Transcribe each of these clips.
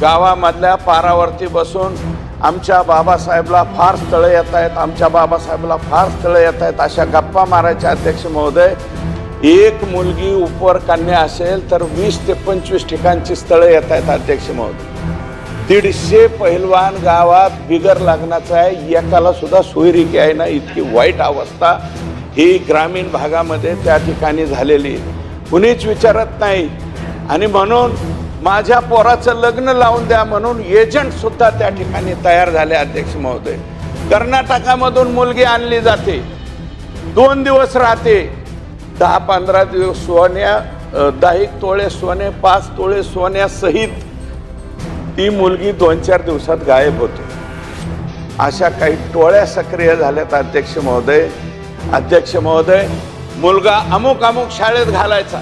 गावामधल्या पारावरती बसून आमच्या बाबासाहेबला फार स्थळं येत आहेत, आमच्या बाबासाहेबला फार स्थळं येत आहेत अशा गप्पा मारायच्या अध्यक्ष महोदय. एक मुलगी उपवर कन्या असेल तर 20 ते 25 ठिकाणची स्थळं येत आहेत अध्यक्ष महोदय. 150 पहिलवान गावात बिगर लग्नाचं आहे, एकाला सुद्धा सोयरिकी आहे ना, इतकी वाईट अवस्था ही ग्रामीण भागामध्ये त्या ठिकाणी झालेली कुणीच विचारत नाही. आणि म्हणून माझ्या पोराचं लग्न लावून द्या म्हणून एजंट सुद्धा त्या ठिकाणी तयार झाले अध्यक्ष महोदय. कर्नाटकामधून मुलगी आणली जाते, 2 दिवस राहते, 10-15 दिवस सोन्या, 10 तोळे सोने, 5 तोळे सोन्यासहित ती मुलगी 2-4 दिवसात गायब होते. अशा काही टोळ्या सक्रिय झाल्यात अध्यक्ष महोदय. अध्यक्ष महोदय, मुलगा अमुक अमुक शाळेत घालायचा,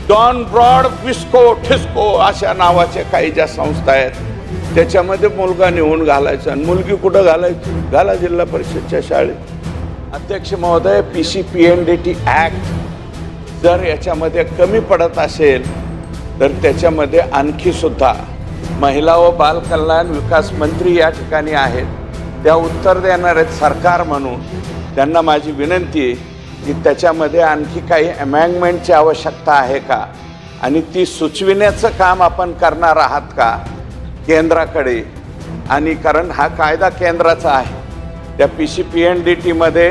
डॉन ब्रॉड विस्को ठिस्को अशा नावाच्या काही ज्या संस्था आहेत त्याच्यामध्ये मुलगा नेऊन घालायचा. आणि मुलगी कुठं घालायची? घाला जिल्हा परिषदच्या शाळेत. अध्यक्ष महोदय, PCPNDT ॲक्ट जर याच्यामध्ये कमी पडत असेल तर त्याच्यामध्ये आणखी सुद्धा महिला व बालकल्याण विकास मंत्री या ठिकाणी आहेत, त्या उत्तर देणार आहेत सरकार म्हणून. त्यांना माझी विनंती आहे की त्याच्यामध्ये आणखी काही अमेंडमेंटची आवश्यकता आहे का, आणि ती सुचविण्याचं काम आपण करणार आहात का केंद्राकडे. आणि कारण हा कायदा केंद्राचा आहे, त्या PCPNDT मध्ये